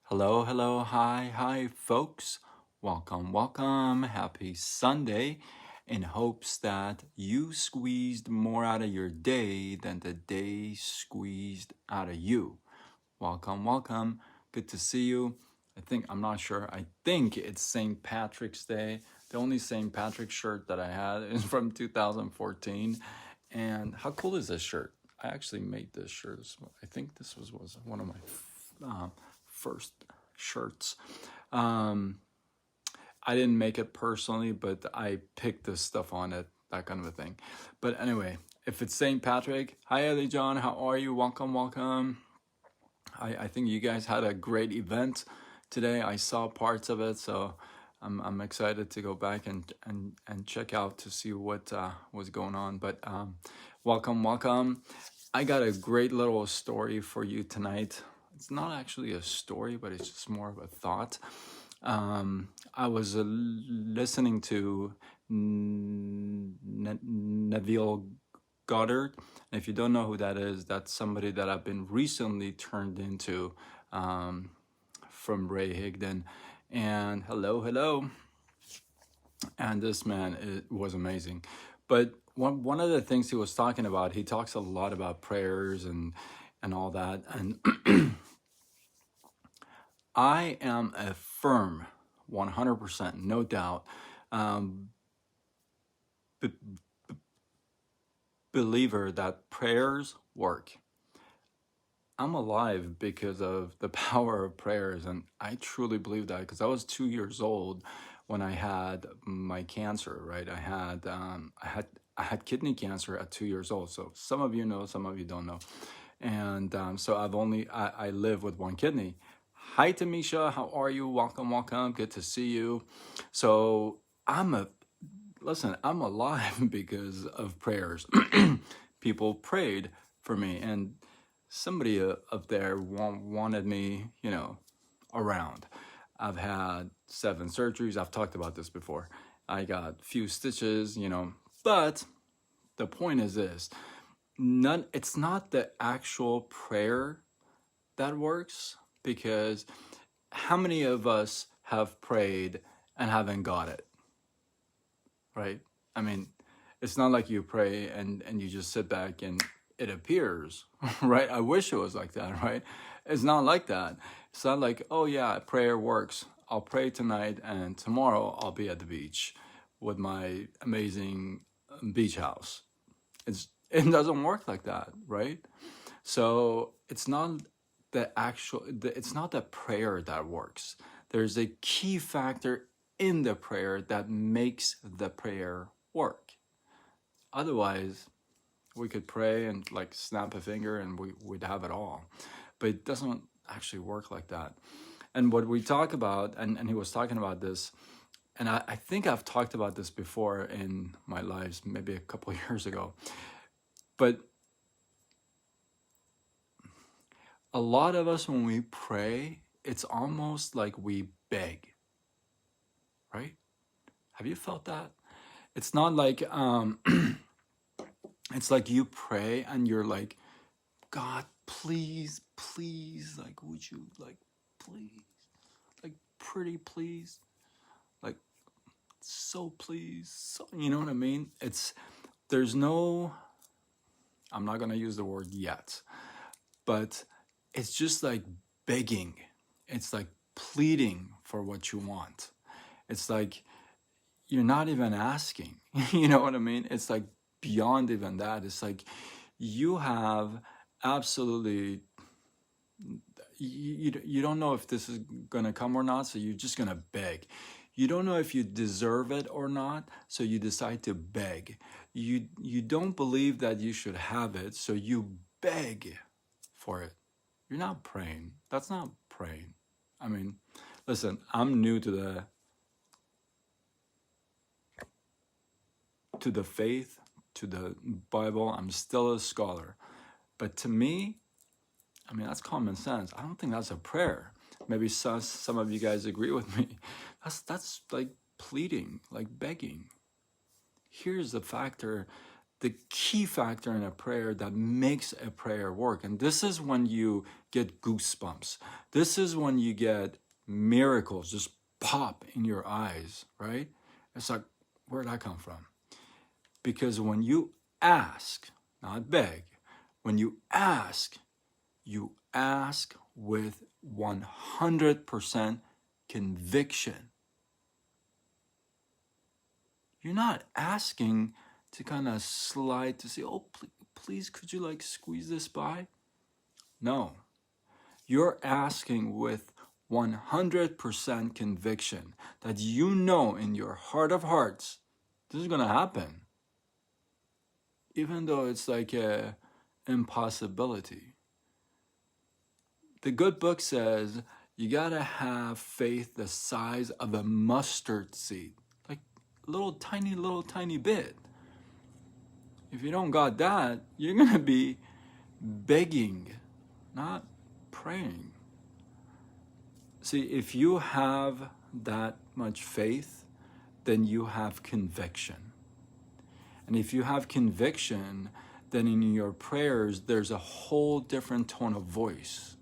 Hello, hello, hi, folks. Welcome. Happy Sunday. In hopes that you squeezed more out of your day than the day squeezed out of you. Welcome. Good to see you. I'm not sure. I think it's St. Patrick's Day. The only St. Patrick's shirt that I had is from 2014. And how cool is this shirt? I actually made this shirt. I think this was one of my first shirts. I didn't make it personally, but I picked this stuff on it, that kind of a thing. But anyway, if it's St. Patrick, hi Ellie John, how are you? Welcome. I think you guys had a great event today. I saw parts of it, so I'm excited to go back and check out to see what was going on. But welcome. I got a great little story for you tonight. It's not actually a story, but it's just more of a thought. I was listening to Neville Goddard. And if you don't know who that is, that's somebody that I've been recently turned into from Ray Higdon. And hello. And this man, it was amazing. But one of the things he was talking about, he talks a lot about prayers and all that. And I am a firm 100%, no doubt, believer that prayers work. I'm alive because of the power of prayers, and I truly believe that because I was 2 years old when I had my cancer. Right, I had kidney cancer at 2 years old. So some of you know, some of you don't know, and so I live with one kidney. Hi Tamisha, how are you? Welcome. Good to see you. So I'm alive because of prayers. People prayed for me, and somebody up there wanted me, around. I've had 7 surgeries. I've talked about this before. I got few stitches, but the point is this. It's not the actual prayer that works, because how many of us have prayed and haven't got it? Right? I mean, it's not like you pray and you just sit back and it appears, right? I wish it was like that, right? It's not like that. It's not like, oh yeah, prayer works. I'll pray tonight and tomorrow I'll be at the beach with my amazing beach house. It doesn't work like that, right? So it's not it's not the prayer that works. There's a key factor in the prayer that makes the prayer work. Otherwise, we could pray and like snap a finger and we'd have it all. But it doesn't actually work like that. And what we talk about, and he was talking about this, and I think I've talked about this before in my lives, maybe a couple of years ago. But a lot of us, when we pray, it's almost like we beg, right? Have you felt that? It's not like, it's like you pray and you're like, God, please, like, would you, like, please, like, pretty please, like, so please, so, you know what I mean? There's no, I'm not gonna use the word yet, but it's just like begging. It's like pleading for what you want. It's like you're not even asking. You know what I mean? It's like beyond even that. It's like you have absolutely, you don't know if this is going to come or not, so you're just going to beg. You don't know if you deserve it or not, so you decide to beg. You don't believe that you should have it, so you beg for it. You're not praying. That's not praying. I mean, listen, I'm new to the faith, to the Bible. I'm still a scholar. But to me, I mean, that's common sense. I don't think that's a prayer. Maybe some of you guys agree with me. That's like pleading, like begging. Here's the factor the key factor in a prayer that makes a prayer work. And this is when you get goosebumps. This is when you get miracles just pop in your eyes, right? It's like, where'd that come from? Because when you ask, not beg, when you ask with 100% conviction. You're not asking to kind of slide to say, oh, please, could you like squeeze this by? No. You're asking with 100% conviction that you know in your heart of hearts, this is going to happen. Even though it's like a impossibility. The good book says you got to have faith the size of a mustard seed. Like little tiny bit. If you don't got that, you're going to be begging, not praying. See, if you have that much faith, then you have conviction. And if you have conviction, then in your prayers, there's a whole different tone of voice.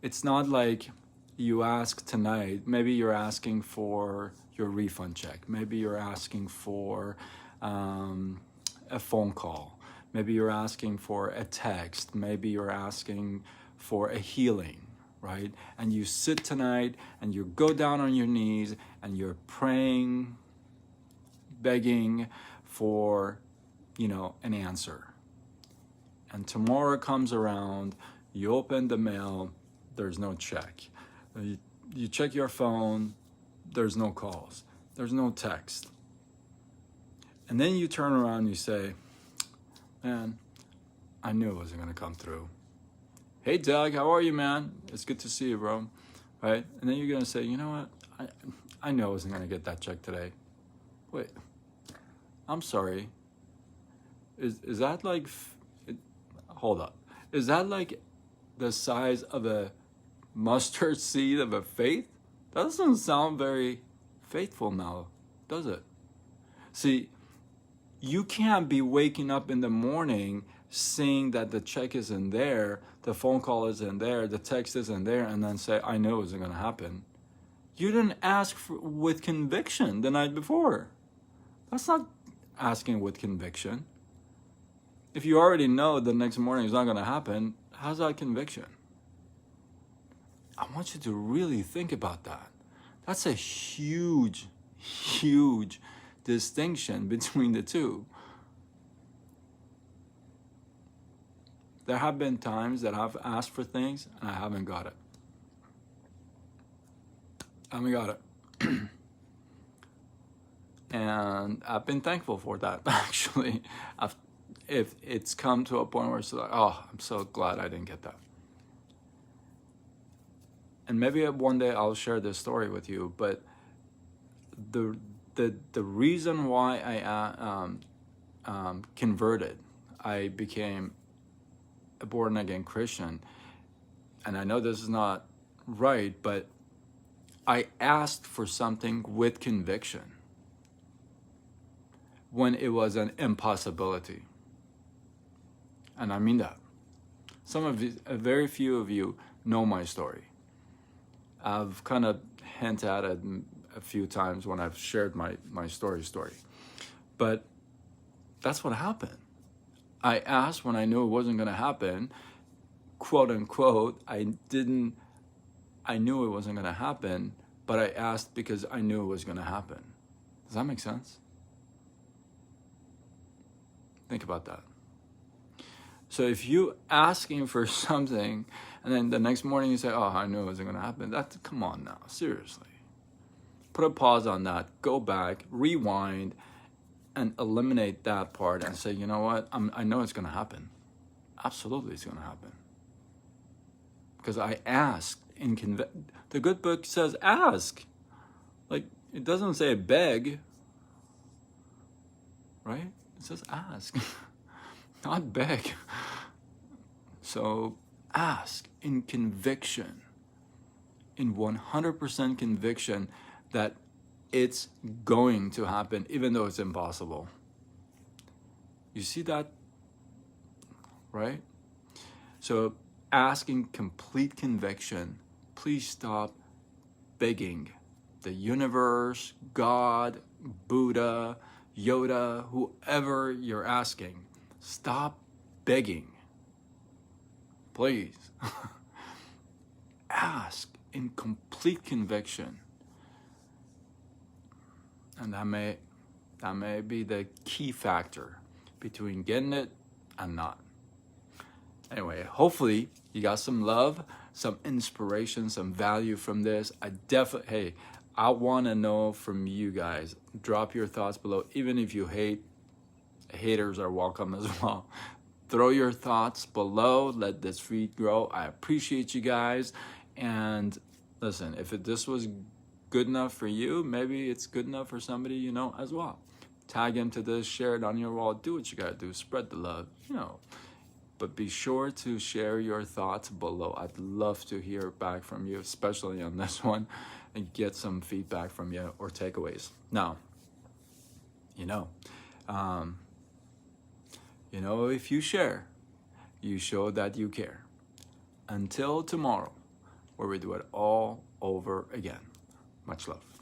It's not like you ask tonight, maybe you're asking for your refund check. Maybe you're asking for a phone call. Maybe you're asking for a text. Maybe you're asking for a healing, right? And you sit tonight and you go down on your knees and you're praying, begging for, an answer. And tomorrow comes around, you open the mail, there's no check. You check your phone, there's no calls, there's no text. And then you turn around and you say, man, I knew it wasn't gonna come through. Hey Doug, how are you, man? It's good to see you, bro. Right? And then you're gonna say, you know what? I knew I wasn't gonna get that check today. Wait, I'm sorry. Is that like, hold up. Is that like the size of a mustard seed of a faith? That doesn't sound very faithful now, does it? See, you can't be waking up in the morning seeing that the check isn't there, the phone call isn't there, the text isn't there, and then say, I knew it wasn't gonna happen. You didn't ask with conviction the night before. That's not asking with conviction. If you already know the next morning is not gonna happen, how's that conviction? I want you to really think about that. That's a huge distinction between the two. There have been times that I've asked for things and I haven't got it. And I've been thankful for that, actually. If it's come to a point where it's like, oh, I'm so glad I didn't get that. And maybe one day I'll share this story with you, but the reason why I converted, I became a born-again Christian, and I know this is not right, but I asked for something with conviction when it was an impossibility. And I mean that. Very few of you know my story. I've kind of hinted at it a few times when I've shared my story. But that's what happened. I asked when I knew it wasn't going to happen, quote unquote. I knew it wasn't going to happen, but I asked because I knew it was going to happen. Does that make sense? Think about that. So if you asking for something and then the next morning you say, oh, I knew it wasn't going to happen. Come on now, seriously. Put a pause on that, go back, rewind, and eliminate that part and say, you know what, I know it's going to happen. Absolutely it's going to happen. Because I asked the good book says ask. Like, it doesn't say beg, right? It says ask, not beg. So ask in conviction, in 100% conviction that it's going to happen, even though it's impossible. You see that, right? So asking complete conviction, please stop begging the universe, God, Buddha, Yoda, whoever you're asking. Stop begging. Please. Ask in complete conviction. And that may be the key factor between getting it and not. Anyway, hopefully you got some love, some inspiration, some value from this. I want to know from you guys. Drop your thoughts below. Even if you hate, haters are welcome as well. Throw your thoughts below. Let this feed grow. I appreciate you guys. And listen, if this was good enough for you, maybe it's good enough for somebody you know as well. Tag into this, share it on your wall. Do what you gotta do. Spread the love, But be sure to share your thoughts below. I'd love to hear back from you, especially on this one, and get some feedback from you or takeaways. Now, if you share, you show that you care. Until tomorrow, where we do it all over again. Much love.